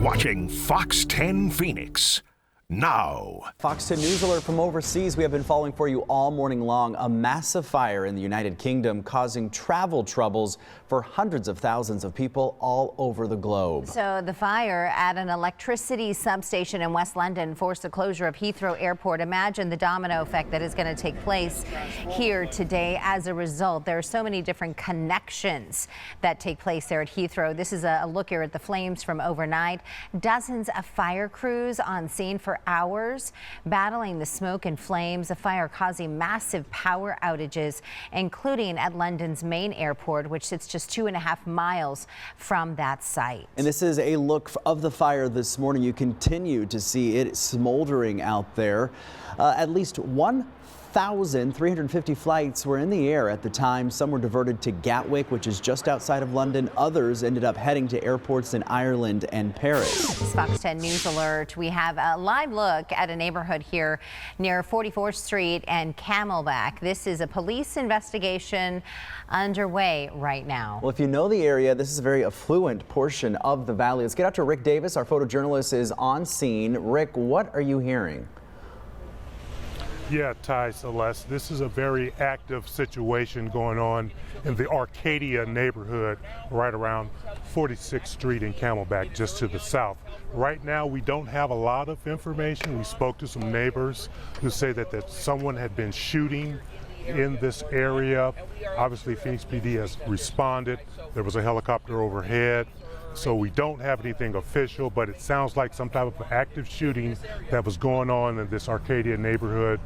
watching Fox 10 Phoenix. Now. Fox 10 News alert from overseas. We have been following for you all morning long. A massive fire in the United Kingdom causing travel troubles for hundreds of thousands of people all over the globe. So the fire at an electricity substation in West London forced the closure of Heathrow Airport. Imagine the domino effect that is going to take place here today as a result. There are so many different connections that take place there at Heathrow. This is a look here at the flames from overnight. Dozens of fire crews on scene for hours battling the smoke and flames. The fire causing massive power outages, including at London's main airport, which sits just 2.5 miles from that site. And this is a look of the fire this morning. You continue to see it smoldering out there. At least 1,350 flights were in the air at the time. Some were diverted to Gatwick, which is just outside of London. Others ended up heading to airports in Ireland and Paris. Fox 10 News alert. We have a live look at a neighborhood here near 44th Street and Camelback. This is a police investigation underway right now. Well, if you know the area, this is a very affluent portion of the valley. Let's get out to Rick Davis. Our photojournalist is on scene. Rick, what are you hearing? Yeah, Ty, Celeste, this is a very active situation going on in the Arcadia neighborhood right around 46th Street in Camelback, just to the south. Right now, we don't have a lot of information. We spoke to some neighbors who say that someone had been shooting in this area. Obviously, Phoenix PD has responded. There was a helicopter overhead. So we don't have anything official, but it sounds like some type of active shooting that was going on in this Arcadia neighborhood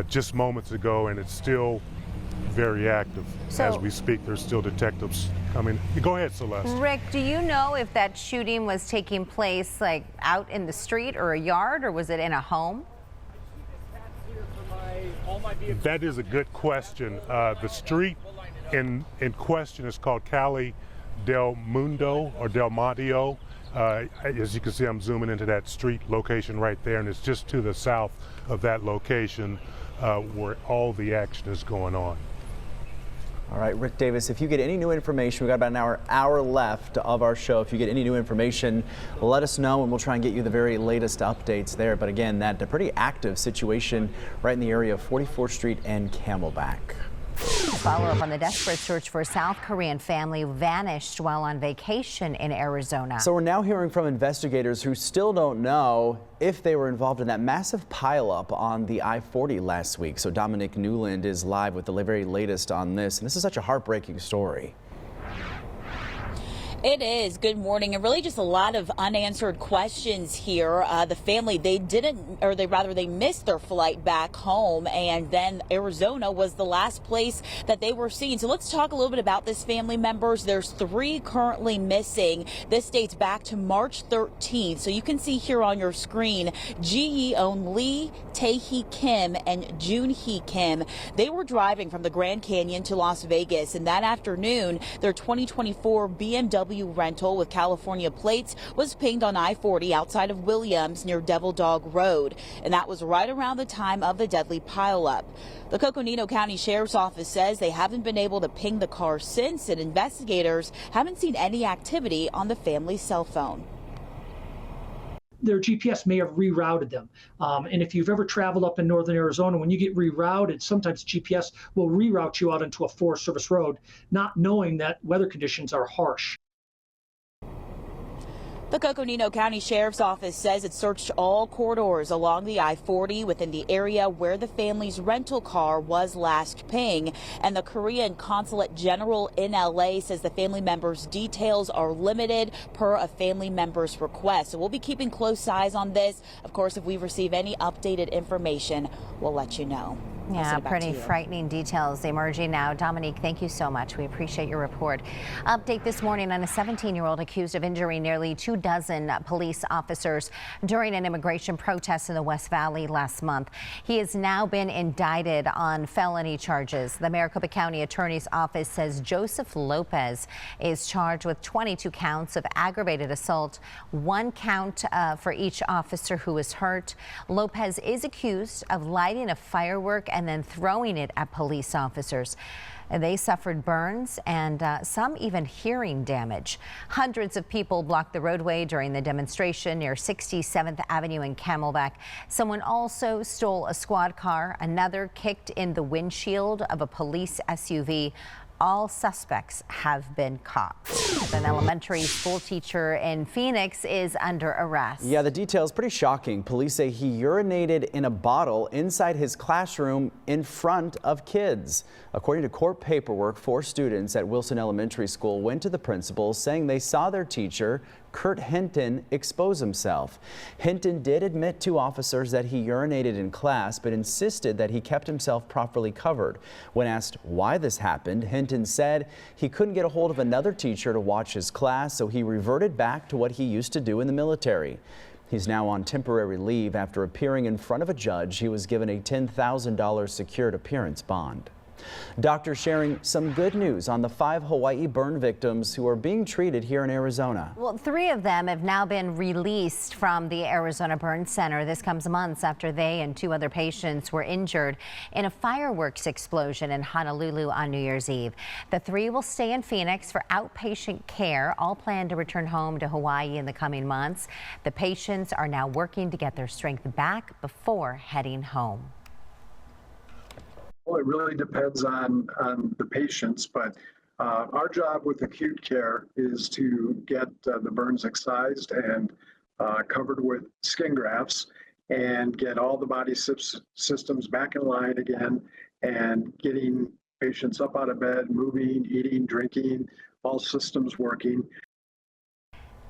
just moments ago, and it's still very active. So, as we speak, there's still detectives coming. Go ahead, Celeste. Rick, do you know if that shooting was taking place like out in the street or a yard, or was it in a home? That is a good question. The street in question is called Calle Del Mundo or Del Monteo. As you can see, I'm zooming into that street location right there, and it's just to the south of that location where all the action is going on. All right, Rick Davis, if you get any new information, we've got about an hour left of our show. If you get any new information, let us know, and we'll try and get you the very latest updates there. But again, a pretty active situation right in the area of 44th Street and Camelback. Follow up on the desperate search for a South Korean family who vanished while on vacation in Arizona. So we're now hearing from investigators who still don't know if they were involved in that massive pileup on the I-40 last week. So Dominic Newland is live with the very latest on this. And this is such a heartbreaking story. It is. Good morning. And really just a lot of unanswered questions here. The family, they missed their flight back home, and then Arizona was the last place that they were seen. So let's talk a little bit about this family members. There's 3 currently missing. This dates back to March 13th. So you can see here on your screen, Ji-yeon Lee, Tae-hee Kim, and Jun-hee Kim. They were driving from the Grand Canyon to Las Vegas, and that afternoon, their 2024 BMW rental with California plates was pinged on I-40 outside of Williams near Devil Dog Road, and that was right around the time of the deadly pileup. The Coconino County Sheriff's Office says they haven't been able to ping the car since, and investigators haven't seen any activity on the family's cell phone. Their GPS may have rerouted them. And if you've ever traveled up in northern Arizona, when you get rerouted, sometimes GPS will reroute you out into a Forest Service road, not knowing that weather conditions are harsh. The Coconino County Sheriff's Office says it searched all corridors along the I-40 within the area where the family's rental car was last pinged. And the Korean Consulate General in LA says the family members' details are limited per a family member's request. So we'll be keeping close eyes on this. Of course, if we receive any updated information, we'll let you know. Yeah, pretty frightening details emerging now. Dominique, thank you so much. We appreciate your report. Update this morning on a 17-year-old accused of injuring nearly 24 police officers during an immigration protest in the West Valley last month. He has now been indicted on felony charges. The Maricopa County Attorney's Office says Joseph Lopez is charged with 22 counts of aggravated assault, 1 count for each officer who was hurt. Lopez is accused of lighting a firework and then throwing it at police officers. They suffered burns and some even hearing damage. Hundreds of people blocked the roadway during the demonstration near 67th Avenue in Camelback. Someone also stole a squad car. Another kicked in the windshield of a police SUV. All suspects have been caught. An elementary school teacher in Phoenix is under arrest. Yeah, the details pretty shocking. Police say he urinated in a bottle inside his classroom in front of kids. According to court paperwork, 4 students at Wilson Elementary School went to the principal saying they saw their teacher, Kurt Hinton, expose himself. Hinton did admit to officers that he urinated in class, but insisted that he kept himself properly covered. When asked why this happened, Hinton said he couldn't get a hold of another teacher to watch his class, so he reverted back to what he used to do in the military. He's now on temporary leave after appearing in front of a judge. He was given a $10,000 secured appearance bond. Doctors sharing some good news on the 5 Hawaii burn victims who are being treated here in Arizona. Well, 3 of them have now been released from the Arizona Burn Center. This comes months after they and 2 other patients were injured in a fireworks explosion in Honolulu on New Year's Eve. The 3 will stay in Phoenix for outpatient care, all plan to return home to Hawaii in the coming months. The patients are now working to get their strength back before heading home. Well, it really depends on the patients, but our job with acute care is to get the burns excised and covered with skin grafts and get all the body systems back in line again and getting patients up out of bed, moving, eating, drinking, all systems working.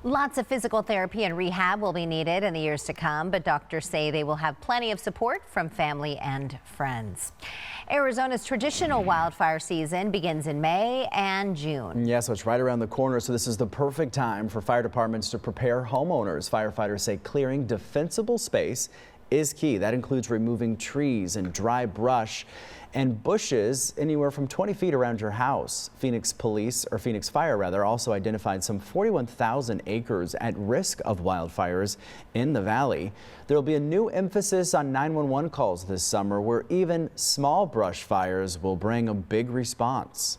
Lots of physical therapy and rehab will be needed in the years to come, but doctors say they will have plenty of support from family and friends. Arizona's traditional wildfire season begins in May and June. Yeah, so it's right around the corner, so this is the perfect time for fire departments to prepare homeowners. Firefighters say clearing defensible space is key. That includes removing trees and dry brush and bushes anywhere from 20 feet around your house. Phoenix Fire also identified some 41,000 acres at risk of wildfires in the valley. There will be a new emphasis on 911 calls this summer, where even small brush fires will bring a big response.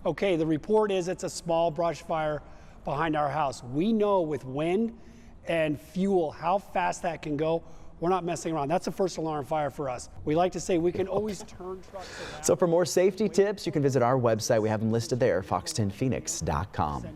Okay, the report is it's a small brush fire behind our house. We know with wind and fuel how fast that can go. We're not messing around. That's a first alarm fire for us. We like to say we can always turn trucks around. So for more safety tips, you can visit our website. We have them listed there, fox10phoenix.com.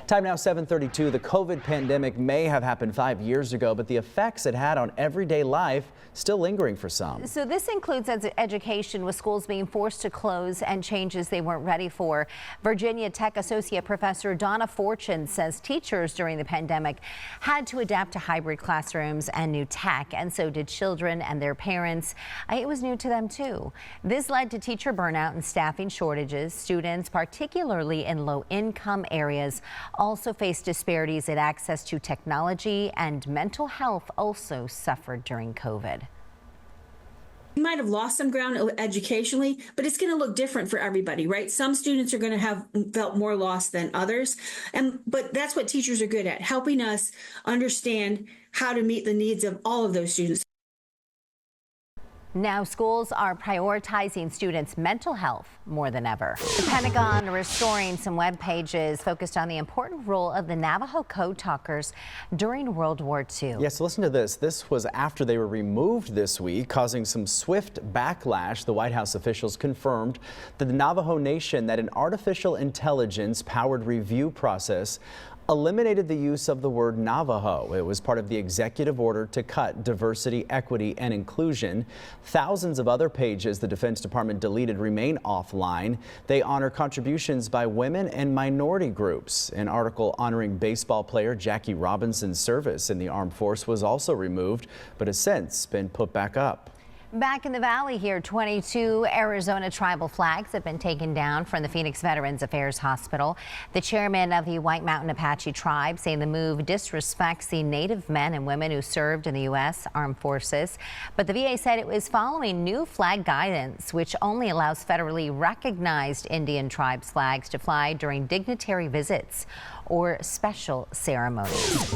Time now 7:32. The COVID pandemic may have happened 5 years ago, but the effects it had on everyday life still lingering for some. So this includes education, with schools being forced to close and changes they weren't ready for. Virginia Tech Associate Professor Donna Fortune says teachers during the pandemic had to adapt to hybrid classrooms and new tech, and so did children and their parents. It was new to them too. This led to teacher burnout and staffing shortages. Students, particularly in low-income areas, also faced disparities in access to technology, and mental health also suffered during COVID. You might have lost some ground educationally, but it's going to look different for everybody, right? Some students are going to have felt more lost than others. But that's what teachers are good at, helping us understand how to meet the needs of all of those students. Now schools are prioritizing students' mental health more than ever. The Pentagon restoring some web pages focused on the important role of the Navajo code talkers during World War II. Yes, listen to this. This was after they were removed this week, causing some swift backlash. The White House officials confirmed that the Navajo Nation that an artificial intelligence powered review process eliminated the use of the word Navajo. It was part of the executive order to cut diversity, equity, and inclusion. Thousands of other pages the Defense Department deleted remain offline. They honor contributions by women and minority groups. An article honoring baseball player Jackie Robinson's service in the armed force was also removed, but has since been put back up. Back in the valley here, 22 Arizona tribal flags have been taken down from the Phoenix Veterans Affairs Hospital. The chairman of the White Mountain Apache tribe saying the move disrespects the Native men and women who served in the U.S. Armed Forces. But the VA said it was following new flag guidance, which only allows federally recognized Indian tribes flags to fly during dignitary visits. or special ceremonies.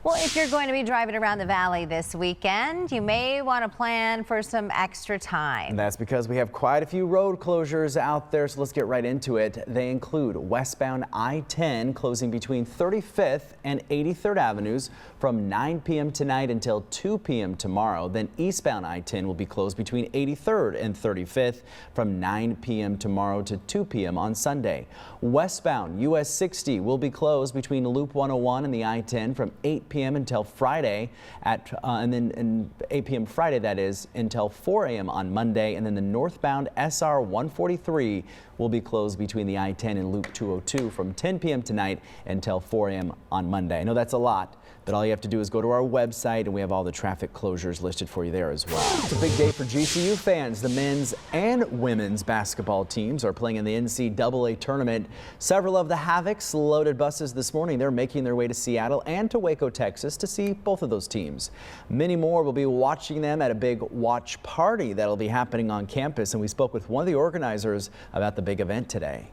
Well, if you're going to be driving around the valley this weekend, you may want to plan for some extra time. And that's because we have quite a few road closures out there, so let's get right into it. They include westbound I-10 closing between 35th and 83rd Avenues from 9 p.m. tonight until 2 p.m. tomorrow. Then eastbound I-10 will be closed between 83rd and 35th from 9 p.m. tomorrow to 2 p.m. on Sunday. Westbound US 60 will be closed between Loop 101 and the I-10 from 8 p.m. until Friday and then 8 p.m. Friday, that is, until 4 a.m. on Monday. And then the northbound SR 143 will be closed between the I-10 and Loop 202 from 10 p.m. tonight until 4 a.m. on Monday. I know that's a lot, but all you have to do is go to our website and we have all the traffic closures listed for you there as well. It's a big day for GCU fans. The men's and women's basketball teams are playing in the NCAA tournament. Several of the Havocs loaded buses this morning. They're making their way to Seattle and to Waco, Texas to see both of those teams. Many more will be watching them at a big watch party that'll be happening on campus, and we spoke with one of the organizers about the big event today.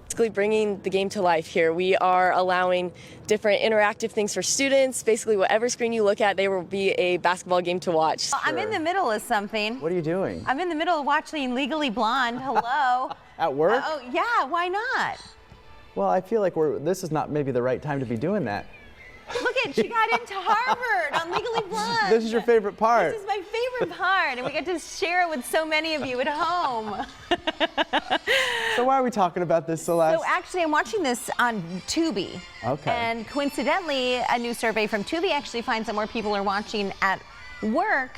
Basically bringing the game to life here. We are allowing different interactive things for students. Basically whatever screen you look at, there will be a basketball game to watch. Well, I'm in the middle of something. What are you doing? I'm in the middle of watching Legally Blonde. Hello. At work? Oh yeah, why not? Well, I feel like this is not maybe the right time to be doing that. Look at, she got into Harvard on Legally Blonde. This is your favorite part. This is my favorite part, and we get to share it with so many of you at home. So why are we talking about this, Celeste? So actually, I'm watching this on Tubi. Okay. And coincidentally, a new survey from Tubi actually finds that more people are watching at work,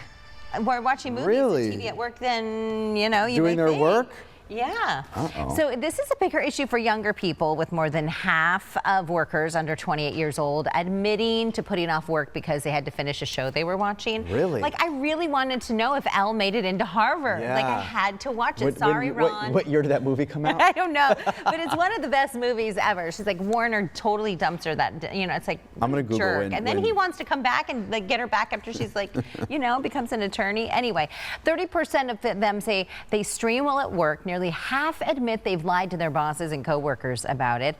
we're watching movies Really? on TV at work than, you know, you Doing may their think. work? Yeah. Uh-oh. So this is a bigger issue for younger people, with more than half of workers under 28 years old admitting to putting off work because they had to finish a show they were watching. Really? Like, I really wanted to know if Elle made it into Harvard. Yeah. Like, I had to watch it. Sorry, Ron. What year did that movie come out? I don't know, but it's one of the best movies ever. She's like, Warner totally dumps her that, you know, it's like, I'm gonna Google jerk. And then he wants to come back and like get her back after she's like, you know, becomes an attorney. Anyway, 30% of them say they stream while at work. Nearly half admit they've lied to their bosses and coworkers about it.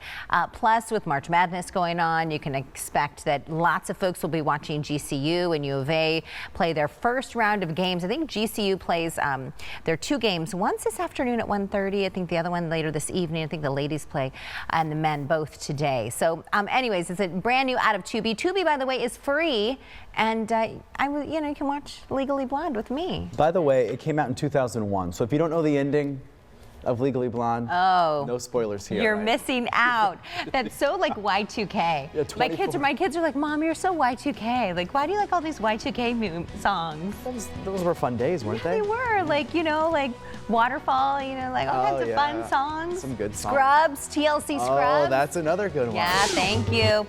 Plus, with March Madness going on, you can expect that lots of folks will be watching GCU and U of A play their first round of games. I think GCU plays their two games. One's this afternoon at 1:30. I think the other one later this evening. I think the ladies play and the men both today. So anyways, it's a brand new out of Tubi. Tubi, by the way, is free. And you know, you can watch Legally Blonde with me. By the way, it came out in 2001. So if you don't know the ending of Legally Blonde, no spoilers here. You're right? missing out. That's so like Y2K. Yeah, my kids are like, Mom, you're so Y2K. Like, why do you like all these Y2K songs? Those were fun days, weren't they? They were, like, you know, like Waterfall, you know, like all kinds of fun songs. Some good songs. Scrubs, TLC Scrubs. Oh, that's another good one. Yeah, thank you.